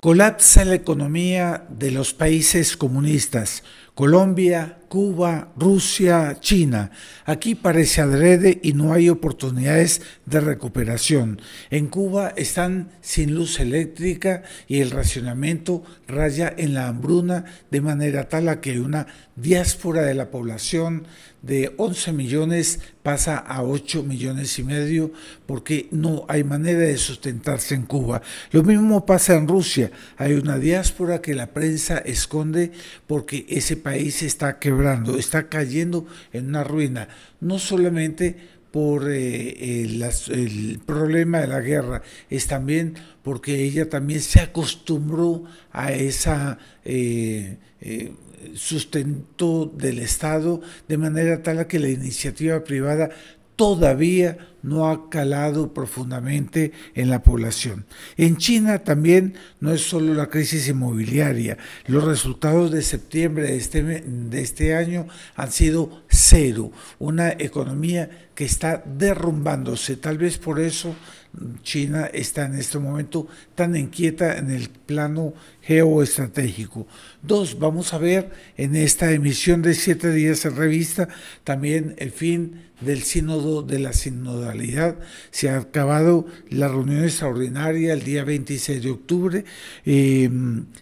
Colapsa la economía de los países comunistas, Colombia, Cuba, Rusia, China. Aquí parece adrede y no hay oportunidades de recuperación. En Cuba están sin luz eléctrica y el racionamiento raya en la hambruna de manera tal a que una diáspora de la población de 11 millones pasa a 8 millones y medio porque no hay manera de sustentarse en Cuba. Lo mismo pasa en Rusia. Hay una diáspora que la prensa esconde porque ese país está quebrando, está cayendo en una ruina, no solamente por el problema de la guerra, es también porque ella también se acostumbró a esa sustento del Estado, de manera tal a que la iniciativa privada todavía no ha calado profundamente en la población. En China también no es solo la crisis inmobiliaria, los resultados de septiembre de este año han sido cero, una economía que está derrumbándose, tal vez por eso China está en este momento tan inquieta en el plano geoestratégico. Dos, vamos a ver en esta emisión de 7 días en revista también el fin del sínodo de la sinodalidad. Se ha acabado la reunión extraordinaria el día 26 de octubre.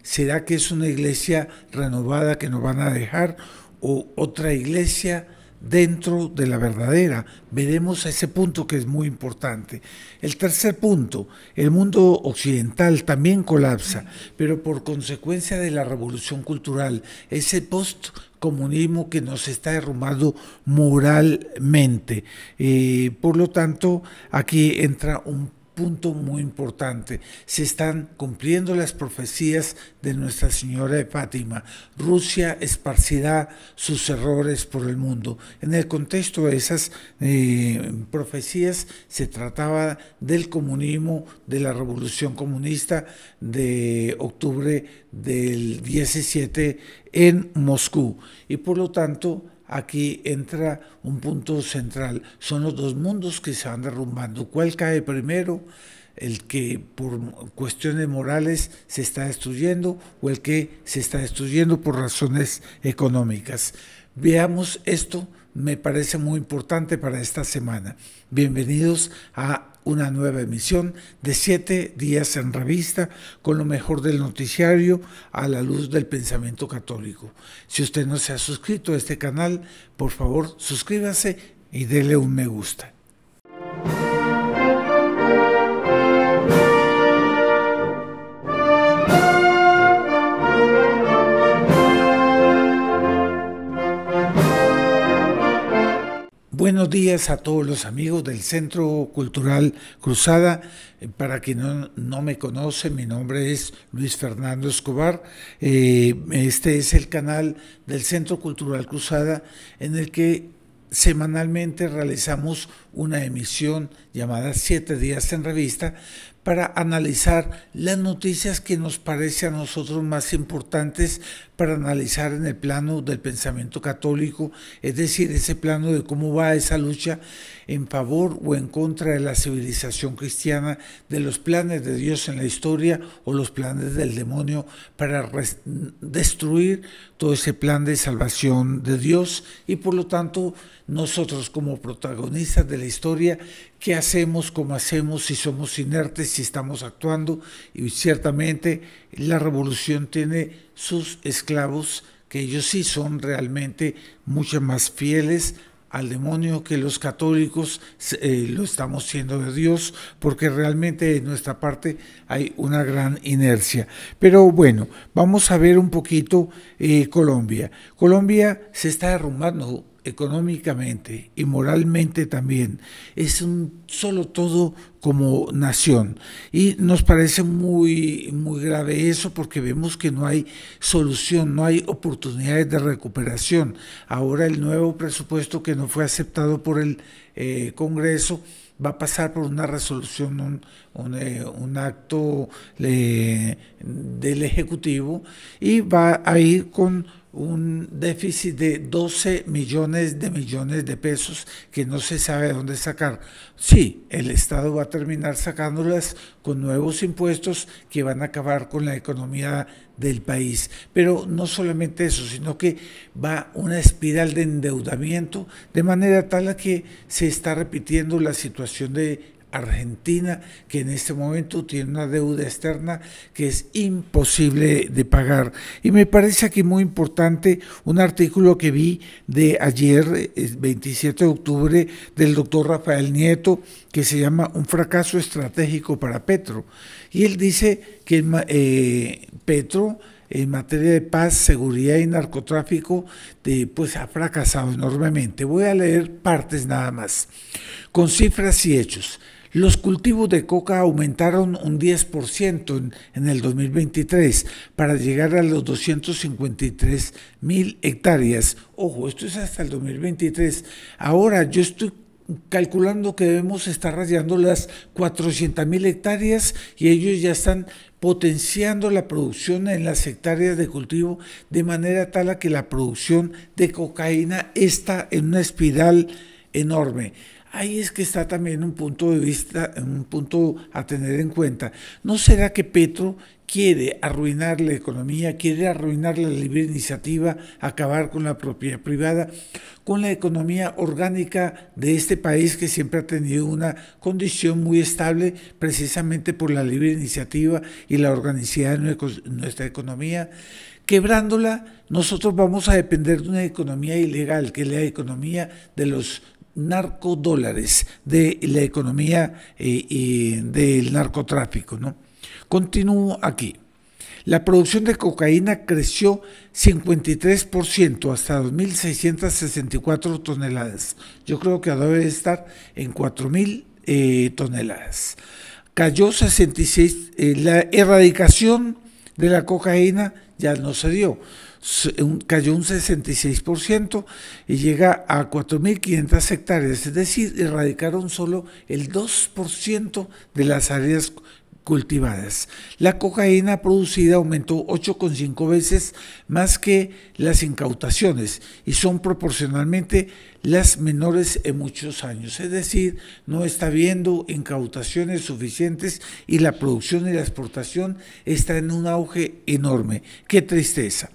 ¿Será que es una iglesia renovada que nos van a dejar o otra iglesia dentro de la verdadera? Veremos ese punto que es muy importante. El tercer punto, el mundo occidental también colapsa, pero por consecuencia de la revolución cultural, ese postcomunismo que nos está derrumbando moralmente. Por lo tanto, aquí entra un punto muy importante. Se están cumpliendo las profecías de Nuestra Señora de Fátima. Rusia esparcirá sus errores por el mundo. En el contexto de esas profecías se trataba del comunismo, de la revolución comunista de octubre del 17 en Moscú. Y por lo tanto, aquí entra un punto central, son los dos mundos que se van derrumbando. ¿Cuál cae primero? ¿El que por cuestiones morales se está destruyendo o el que se está destruyendo por razones económicas? Veamos esto, me parece muy importante para esta semana. Bienvenidos a una nueva emisión de 7 días en revista con lo mejor del noticiario a la luz del pensamiento católico. Si usted no se ha suscrito a este canal, por favor suscríbase y dele un me gusta. Buenos días a todos los amigos del Centro Cultural Cruzada. Para quien no me conoce, mi nombre es Luis Fernando Escobar. Este es el canal del Centro Cultural Cruzada en el que semanalmente realizamos una emisión llamada 7 días en revista para analizar las noticias que nos parece a nosotros más importantes para analizar en el plano del pensamiento católico, es decir, ese plano de cómo va esa lucha en favor o en contra de la civilización cristiana, de los planes de Dios en la historia o los planes del demonio para destruir todo ese plan de salvación de Dios y por lo tanto nosotros como protagonistas de la historia, ¿qué hacemos? ¿Cómo hacemos? Si somos inertes, si estamos actuando. Y ciertamente la revolución tiene sus esclavos, que ellos sí son realmente mucho más fieles al demonio que los católicos lo estamos siendo de Dios, porque realmente de nuestra parte hay una gran inercia. Pero bueno, vamos a ver un poquito Colombia. Colombia se está derrumbando económicamente y moralmente también. Es un solo todo como nación y nos parece muy grave eso porque vemos que no hay solución, no hay oportunidades de recuperación. Ahora el nuevo presupuesto que no fue aceptado por el Congreso va a pasar por una resolución, un acto del Ejecutivo y va a ir con un déficit de 12 millones de pesos que no se sabe de dónde sacar. Sí, el Estado va a terminar sacándolas con nuevos impuestos que van a acabar con la economía del país. Pero no solamente eso, sino que va una espiral de endeudamiento de manera tal a que se está repitiendo la situación de Argentina, que en este momento tiene una deuda externa que es imposible de pagar. Y me parece aquí muy importante un artículo que vi de ayer, 27 de octubre, del doctor Rafael Nieto, que se llama Un fracaso estratégico para Petro. Y él dice que Petro, en materia de paz, seguridad y narcotráfico, pues ha fracasado enormemente. Voy a leer partes nada más, con cifras y hechos. Los cultivos de coca aumentaron un 10% en el 2023 para llegar a los 253.000 hectáreas. Ojo, esto es hasta el 2023. Ahora yo estoy calculando que debemos estar rayando las 400.000 hectáreas y ellos ya están potenciando la producción en las hectáreas de cultivo de manera tal a que la producción de cocaína está en una espiral enorme. Ahí es que está también un punto de vista, un punto a tener en cuenta. ¿No será que Petro quiere arruinar la economía, quiere arruinar la libre iniciativa, acabar con la propiedad privada, con la economía orgánica de este país que siempre ha tenido una condición muy estable precisamente por la libre iniciativa y la organicidad de nuestra economía? Quebrándola, nosotros vamos a depender de una economía ilegal, que es la economía de los narcodólares, de la economía del narcotráfico, ¿no? Continúo aquí. La producción de cocaína creció 53% hasta 2.664 toneladas. Yo creo que debe estar en 4.000 toneladas. Cayó 66, la erradicación de la cocaína ya no se dio. Cayó un 66% y llega a 4.500 hectáreas, es decir, erradicaron solo el 2% de las áreas cultivadas. La cocaína producida aumentó 8,5 veces más que las incautaciones y son proporcionalmente las menores en muchos años, es decir, no está habiendo incautaciones suficientes y la producción y la exportación está en un auge enorme. ¡Qué tristeza!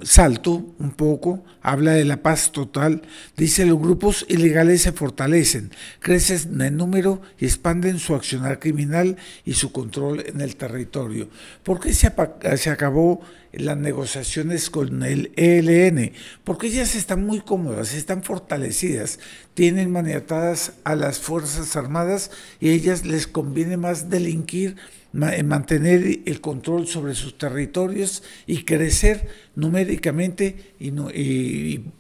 Salto un poco, habla de la paz total, dice los grupos ilegales se fortalecen, crecen en número y expanden su accionar criminal y su control en el territorio. ¿Por qué se acabó las negociaciones con el ELN? Porque ellas están muy cómodas, están fortalecidas, tienen maniatadas a las Fuerzas Armadas y a ellas les conviene más delinquir, mantener el control sobre sus territorios y crecer numéricamente y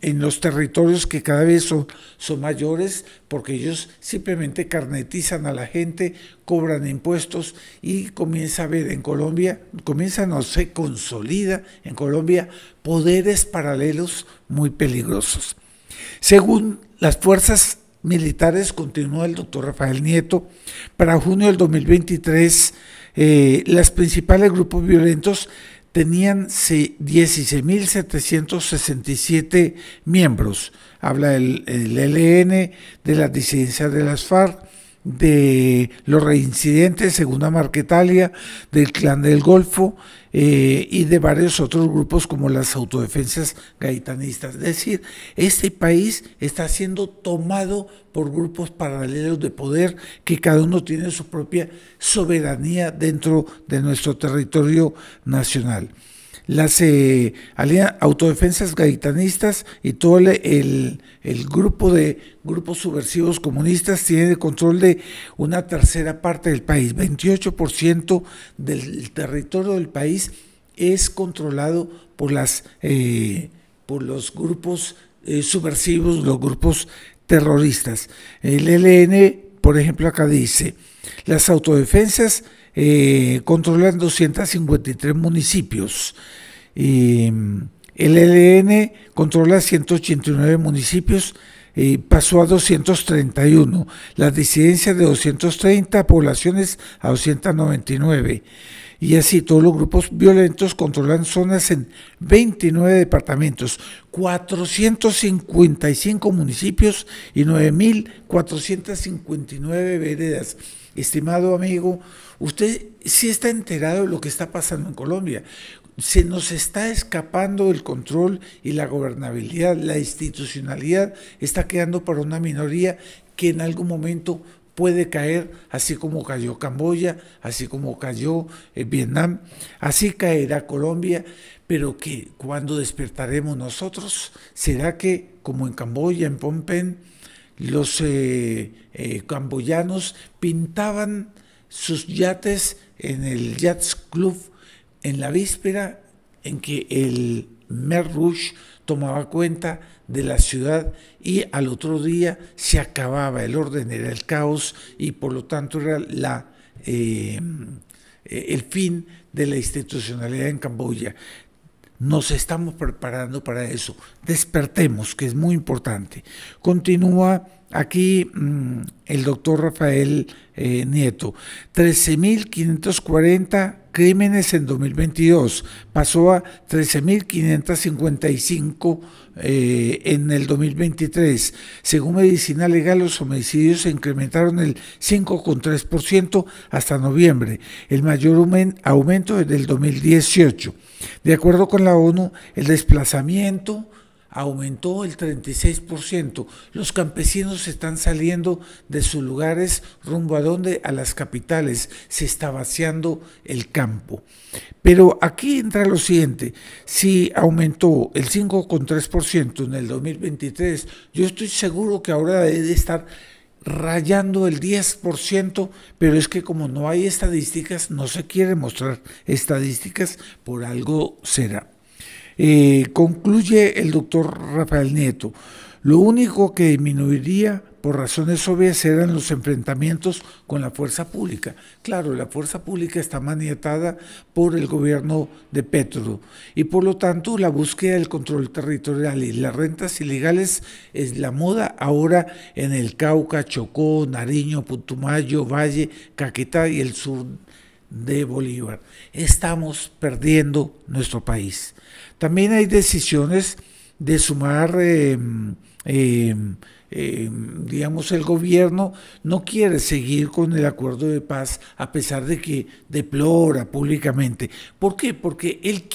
en los territorios que cada vez son mayores, porque ellos simplemente carnetizan a la gente, cobran impuestos y comienza a haber en Colombia, se consolida en Colombia poderes paralelos muy peligrosos. Según las fuerzas militares, continúa el doctor Rafael Nieto, para junio del 2023 los principales grupos violentos tenían 16.767 miembros. Habla el ELN, de las disidencias de las FARC, de los reincidentes, Segunda Marquetalia, del Clan del Golfo y de varios otros grupos como las autodefensas gaitanistas. Es decir, este país está siendo tomado por grupos paralelos de poder que cada uno tiene su propia soberanía dentro de nuestro territorio nacional. Las autodefensas gaitanistas y todo el grupo de grupos subversivos comunistas tienen el control de una tercera parte del país. 28% del territorio del país es controlado por los grupos subversivos, los grupos terroristas. El ELN, por ejemplo, acá dice, las autodefensas controlan 253 municipios. El ELN controla 189 municipios, pasó a 231. Las disidencias de 230 poblaciones a 299. Y así todos los grupos violentos controlan zonas en 29 departamentos, 455 municipios y 9.459 veredas. Estimado amigo, usted sí está enterado de lo que está pasando en Colombia. Se nos está escapando el control y la gobernabilidad, la institucionalidad está quedando para una minoría que en algún momento puede caer, así como cayó Camboya, así como cayó Vietnam, así caerá Colombia, pero que cuando despertaremos nosotros, ¿será que como en Camboya, en Phnom Penh, los camboyanos pintaban sus yates en el Yachts Club en la víspera en que el Mer Rouge tomaba cuenta de la ciudad y al otro día se acababa el orden, era el caos y por lo tanto era el fin de la institucionalidad en Camboya? Nos estamos preparando para eso. Despertemos, que es muy importante. Continúa aquí el doctor Rafael Nieto. 13.540 crímenes en 2022. Pasó a 13.555 en el 2023. Según Medicina Legal, los homicidios se incrementaron el 5,3% hasta noviembre, el mayor aumento desde el 2018. De acuerdo con la ONU, el desplazamiento aumentó el 36%. Los campesinos están saliendo de sus lugares rumbo a donde, a las capitales. Se está vaciando el campo. Pero aquí entra lo siguiente: si aumentó el 5,3% en el 2023, yo estoy seguro que ahora debe estar rayando el 10%, pero es que como no hay estadísticas, no se quiere mostrar estadísticas, por algo será. Concluye el doctor Rafael Nieto: lo único que disminuiría por razones obvias eran los enfrentamientos con la fuerza pública. Claro, la fuerza pública está maniatada por el gobierno de Petro y por lo tanto la búsqueda del control territorial y las rentas ilegales es la moda ahora en el Cauca, Chocó, Nariño, Putumayo, Valle, Caquetá y el sur de Bolívar. Estamos perdiendo nuestro país. También hay decisiones de sumar, digamos, el gobierno no quiere seguir con el acuerdo de paz a pesar de que deplora públicamente. ¿Por qué? Porque él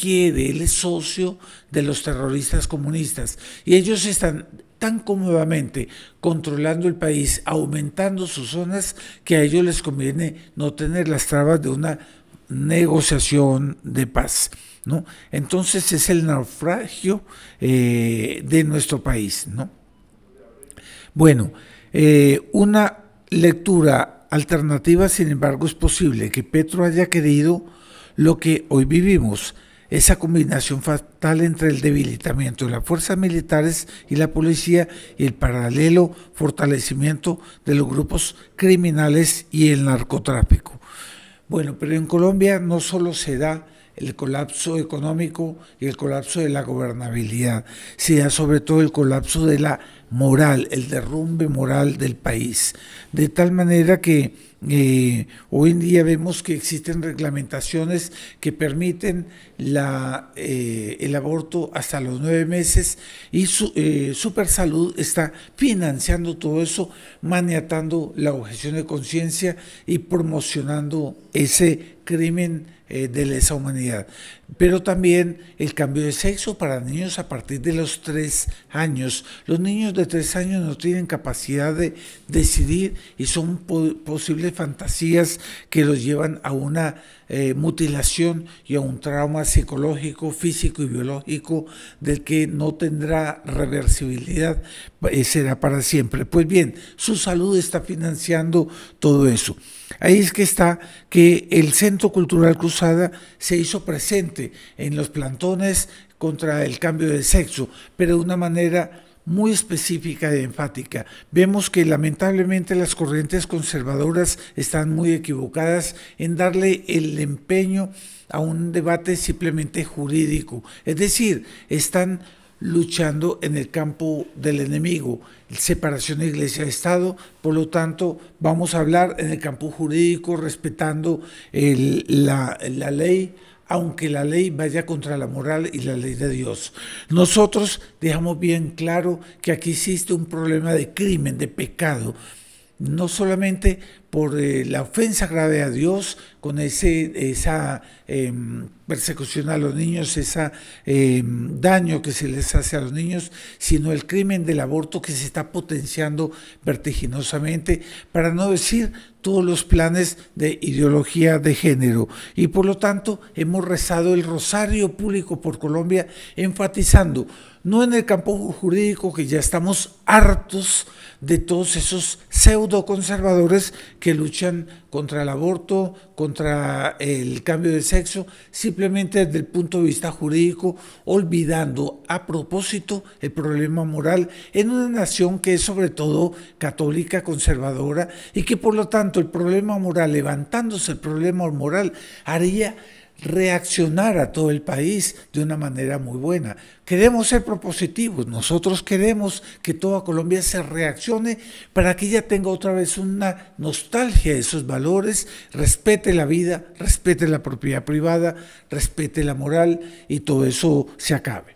es socio de los terroristas comunistas y ellos están tan cómodamente controlando el país, aumentando sus zonas, que a ellos les conviene no tener las trabas de una negociación de paz, ¿no? Entonces es el naufragio de nuestro país, ¿no? Bueno, una lectura alternativa, sin embargo, es posible que Petro haya querido lo que hoy vivimos, esa combinación fatal entre el debilitamiento de las fuerzas militares y la policía y el paralelo fortalecimiento de los grupos criminales y el narcotráfico. Bueno, pero en Colombia no solo se da el colapso económico y el colapso de la gobernabilidad, se da sobre todo el colapso de la moral, el derrumbe moral del país, de tal manera que hoy en día vemos que existen reglamentaciones que permiten el aborto hasta los 9 meses y Supersalud está financiando todo eso, maniatando la objeción de conciencia y promocionando ese crimen de lesa humanidad. Pero también el cambio de sexo para niños a partir de los 3 años. Los niños de 3 años no tienen capacidad de decidir y son posibles fantasías que los llevan a una mutilación y a un trauma psicológico, físico y biológico del que no tendrá reversibilidad, será para siempre. Pues bien, su salud está financiando todo eso. Ahí es que está que el Centro Cultural Cruzada se hizo presente en los plantones contra el cambio de sexo, pero de una manera muy específica y enfática. Vemos que lamentablemente las corrientes conservadoras están muy equivocadas en darle el empeño a un debate simplemente jurídico, es decir, están luchando en el campo del enemigo, separación de iglesia-estado. Por lo tanto, vamos a hablar en el campo jurídico, respetando la ley, aunque la ley vaya contra la moral y la ley de Dios. Nosotros dejamos bien claro que aquí existe un problema de crimen, de pecado, no solamente por la ofensa grave a Dios, con esa persecución a los niños, ese daño que se les hace a los niños, sino el crimen del aborto que se está potenciando vertiginosamente, para no decir todos los planes de ideología de género. Y por lo tanto hemos rezado el rosario público por Colombia, enfatizando, no en el campo jurídico, que ya estamos hartos de todos esos pseudo conservadores que luchan contra el aborto, contra el cambio de sexo, simplemente desde el punto de vista jurídico, olvidando a propósito el problema moral en una nación que es sobre todo católica, conservadora, y que por lo tanto el problema moral, levantándose el problema moral, haría reaccionar a todo el país de una manera muy buena. Queremos ser propositivos, nosotros queremos que toda Colombia se reaccione para que ella tenga otra vez una nostalgia de esos valores, respete la vida, respete la propiedad privada, respete la moral, y todo eso se acabe.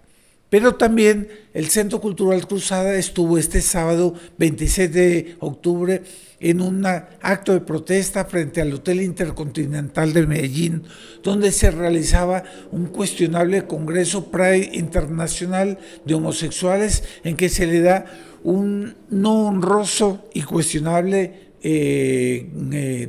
Pero también el Centro Cultural Cruzada estuvo este sábado 26 de octubre en un acto de protesta frente al Hotel Intercontinental de Medellín, donde se realizaba un cuestionable Congreso Pride Internacional de Homosexuales, en que se le da un no honroso y cuestionable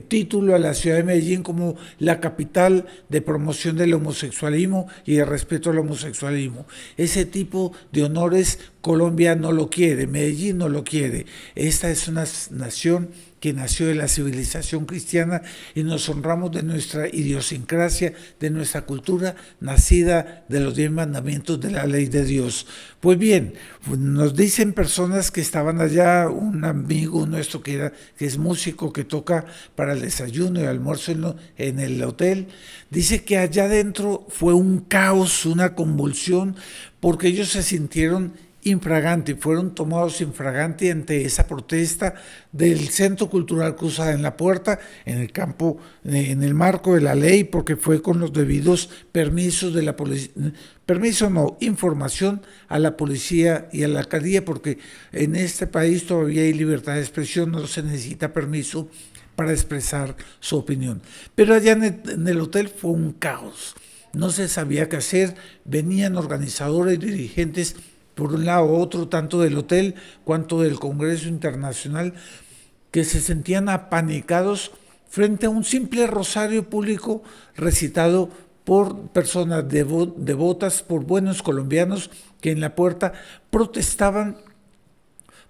título a la ciudad de Medellín como la capital de promoción del homosexualismo y de respeto al homosexualismo. Ese tipo de honores Colombia no lo quiere, Medellín no lo quiere. Esta es una nación que nació de la civilización cristiana, y nos honramos de nuestra idiosincrasia, de nuestra cultura, nacida de los 10 mandamientos de la ley de Dios. Pues bien, nos dicen personas que estaban allá, un amigo nuestro que es músico, que toca para el desayuno y almuerzo en el hotel, dice que allá adentro fue un caos, una convulsión, porque ellos se sintieron infraganti, fueron tomados infraganti ante esa protesta del Centro Cultural Cruzada en la puerta, en el campo, en el marco de la ley, porque fue con los debidos permisos de la policía, información a la policía y a la alcaldía, porque en este país todavía hay libertad de expresión, no se necesita permiso para expresar su opinión. Pero allá en el hotel fue un caos, no se sabía qué hacer, venían organizadores y dirigentes por un lado u otro, tanto del hotel cuanto del Congreso Internacional, que se sentían apanicados frente a un simple rosario público recitado por personas devotas, por buenos colombianos que en la puerta protestaban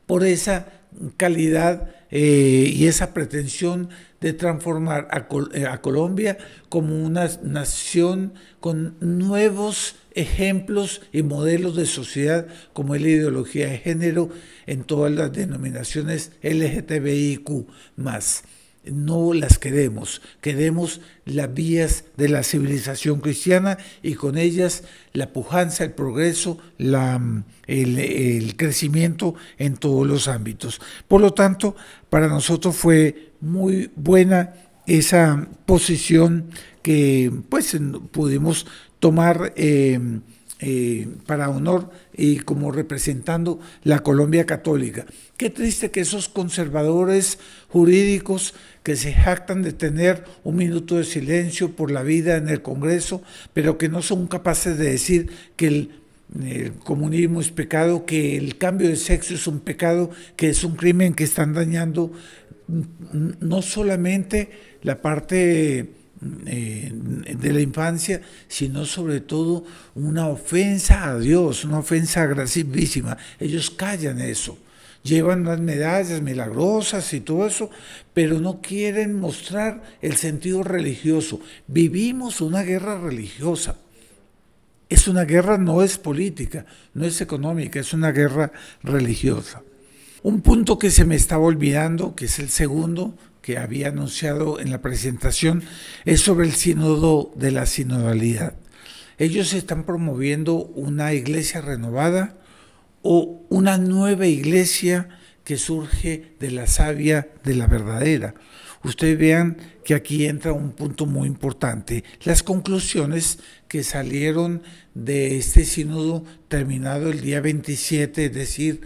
por esa calidad y esa pretensión de transformar a Colombia como una nación con nuevos ejemplos y modelos de sociedad, como es la ideología de género en todas las denominaciones LGTBIQ+. No las queremos, queremos las vías de la civilización cristiana, y con ellas la pujanza, el progreso, el crecimiento en todos los ámbitos. Por lo tanto, para nosotros fue muy buena esa posición que pues pudimos tomar para honor y como representando la Colombia católica. Qué triste que esos conservadores jurídicos que se jactan de tener un minuto de silencio por la vida en el Congreso, pero que no son capaces de decir que el comunismo es pecado, que el cambio de sexo es un pecado, que es un crimen, que están dañando no solamente la parte de la infancia, sino sobre todo una ofensa a Dios, una ofensa gravísima. Ellos callan eso, llevan unas medallas milagrosas y todo eso, pero no quieren mostrar el sentido religioso. Vivimos una guerra religiosa. Es una guerra, no es política, no es económica, es una guerra religiosa. Un punto que se me estaba olvidando, que es el segundo, que había anunciado en la presentación, es sobre el sínodo de la sinodalidad. Ellos están promoviendo una iglesia renovada o una nueva iglesia que surge de la savia de la verdadera. Ustedes vean que aquí entra un punto muy importante. Las conclusiones que salieron de este sínodo terminado el día 27, es decir,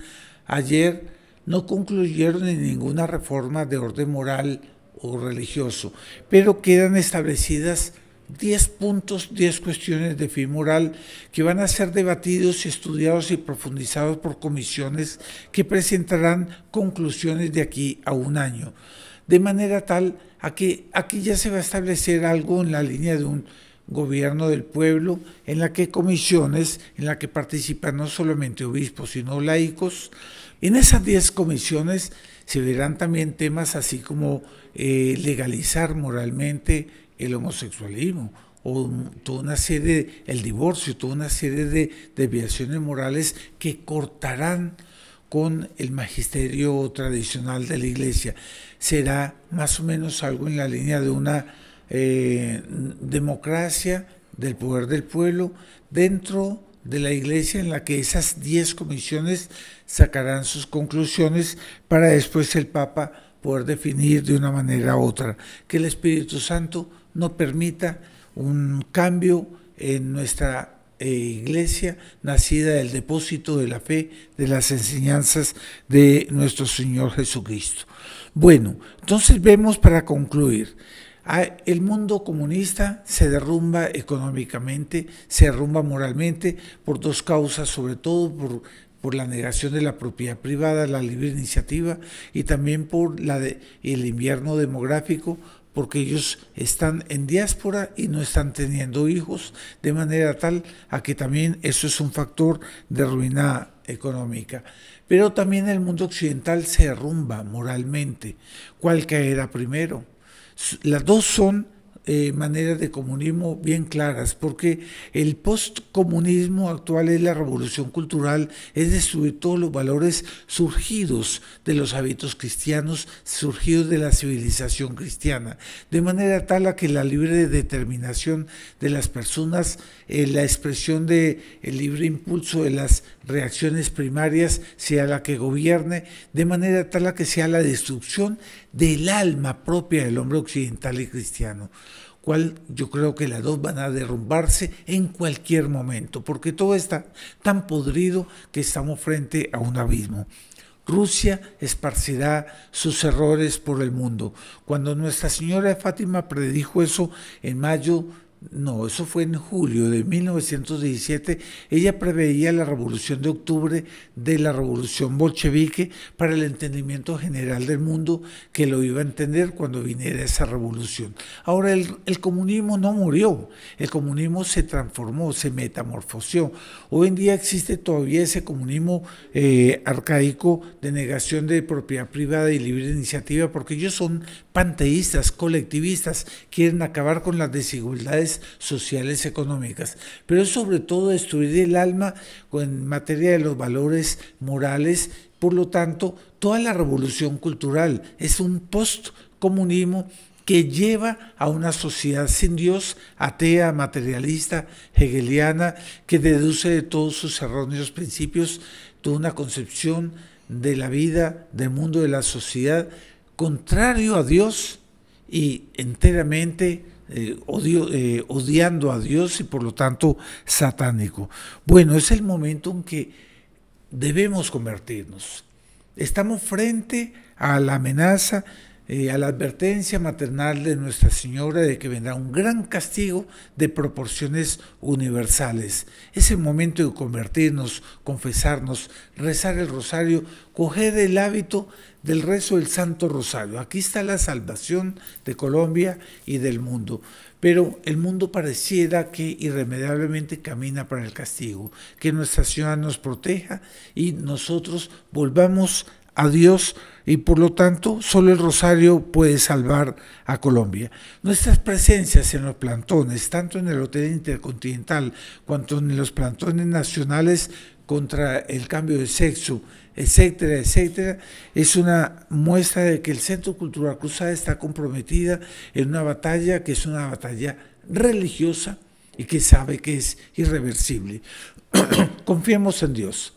ayer, no concluyeron en ninguna reforma de orden moral o religioso, pero quedan establecidas 10 puntos, 10 cuestiones de fe moral que van a ser debatidos, estudiados y profundizados por comisiones que presentarán conclusiones de aquí a un año. De manera tal a que aquí ya se va a establecer algo en la línea de un gobierno del pueblo, en la que comisiones, en la que participan no solamente obispos, sino laicos. En esas 10 comisiones se verán también temas así como legalizar moralmente el homosexualismo, o toda una serie, el divorcio, toda una serie de desviaciones morales que cortarán con el magisterio tradicional de la Iglesia. Será más o menos algo en la línea de una democracia del poder del pueblo dentro de la Iglesia, en la que esas 10 comisiones sacarán sus conclusiones para después el Papa poder definir de una manera u otra. Que el Espíritu Santo no permita un cambio en nuestra Iglesia, nacida del depósito de la fe, de las enseñanzas de nuestro Señor Jesucristo. Bueno, entonces vemos, para concluir, el mundo comunista se derrumba económicamente, se derrumba moralmente por 2 causas, sobre todo por la negación de la propiedad privada, la libre iniciativa, y también por el invierno demográfico, porque ellos están en diáspora y no están teniendo hijos, de manera tal a que también eso es un factor de ruina económica. Pero también el mundo occidental se derrumba moralmente. ¿Cuál caerá primero? Las dos son maneras de comunismo bien claras, porque el postcomunismo actual es la revolución cultural, es destruir todos los valores surgidos de los hábitos cristianos, surgidos de la civilización cristiana, de manera tal a que la libre determinación de las personas, la expresión del libre impulso de las reacciones primarias sea la que gobierne, de manera tal a que sea la destrucción del alma propia del hombre occidental y cristiano, cual yo creo que las dos van a derrumbarse en cualquier momento, porque todo está tan podrido que estamos frente a un abismo. Rusia esparcirá sus errores por el mundo. Cuando Nuestra Señora de Fátima predijo eso en mayo, no, eso fue en julio de 1917, ella preveía la revolución de octubre de la revolución bolchevique para el entendimiento general del mundo, que lo iba a entender cuando viniera esa revolución. Ahora el comunismo no murió, el comunismo se transformó, se metamorfoseó. Hoy en día existe todavía ese comunismo arcaico de negación de propiedad privada y libre iniciativa, porque ellos son panteístas, colectivistas, quieren acabar con las desigualdades sociales económicas, pero sobre todo destruir el alma en materia de los valores morales. Por lo tanto, toda la revolución cultural es un postcomunismo que lleva a una sociedad sin Dios, atea, materialista, hegeliana, que deduce de todos sus erróneos principios toda una concepción de la vida, del mundo, de la sociedad, contrario a Dios y enteramente odiando a Dios y por lo tanto satánico. Bueno, es el momento en que debemos convertirnos. Estamos frente a la amenaza, a la advertencia maternal de Nuestra Señora de que vendrá un gran castigo de proporciones universales. Es el momento de convertirnos, confesarnos, rezar el rosario, coger el hábito del rezo del Santo Rosario. Aquí está la salvación de Colombia y del mundo. Pero el mundo pareciera que irremediablemente camina para el castigo. Que Nuestra Señora nos proteja y nosotros volvamos a Dios, y por lo tanto solo el rosario puede salvar a Colombia. Nuestras presencias en los plantones, tanto en el Hotel Intercontinental cuanto en los plantones nacionales contra el cambio de sexo, etcétera, etcétera, es una muestra de que el Centro Cultural Cruzada está comprometida en una batalla que es una batalla religiosa, y que sabe que es irreversible. Confiemos en Dios,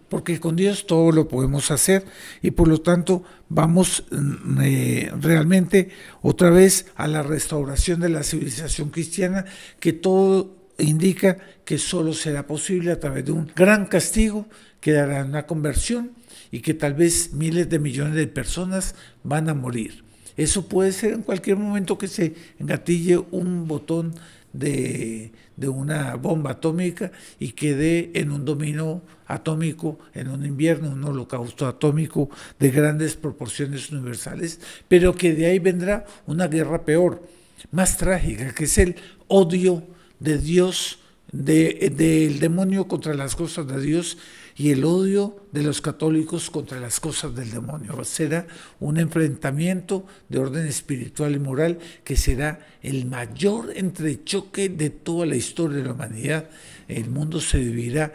porque con Dios todo lo podemos hacer y por lo tanto vamos realmente otra vez a la restauración de la civilización cristiana, que todo indica que solo será posible a través de un gran castigo que dará una conversión y que tal vez miles de millones de personas van a morir. Eso puede ser en cualquier momento que se engatille un botón de una bomba atómica y quede en un dominio atómico, en un invierno, un holocausto atómico de grandes proporciones universales, pero que de ahí vendrá una guerra peor, más trágica, que es el odio de Dios, del demonio contra las cosas de Dios y el odio de los católicos contra las cosas del demonio. Será un enfrentamiento de orden espiritual y moral que será el mayor entrechoque de toda la historia de la humanidad. El mundo se dividirá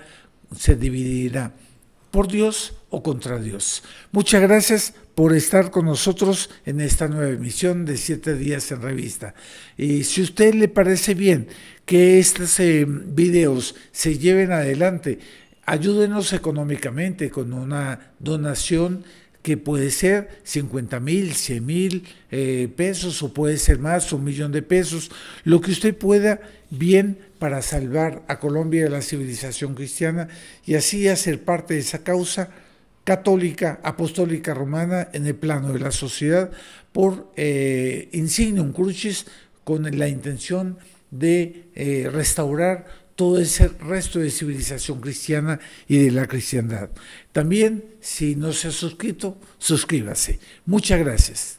por Dios o contra Dios. Muchas gracias por estar con nosotros en esta nueva emisión de 7 días en revista. Y si a usted le parece bien que estos videos se lleven adelante, ayúdenos económicamente con una donación que puede ser 50,000, 100,000 pesos, o puede ser más, 1,000,000 de pesos, lo que usted pueda, bien, para salvar a Colombia de la civilización cristiana y así hacer parte de esa causa católica, apostólica, romana en el plano de la sociedad por insignium crucis, con la intención de restaurar todo ese resto de civilización cristiana y de la cristiandad. También, si no se ha suscrito, suscríbase. Muchas gracias.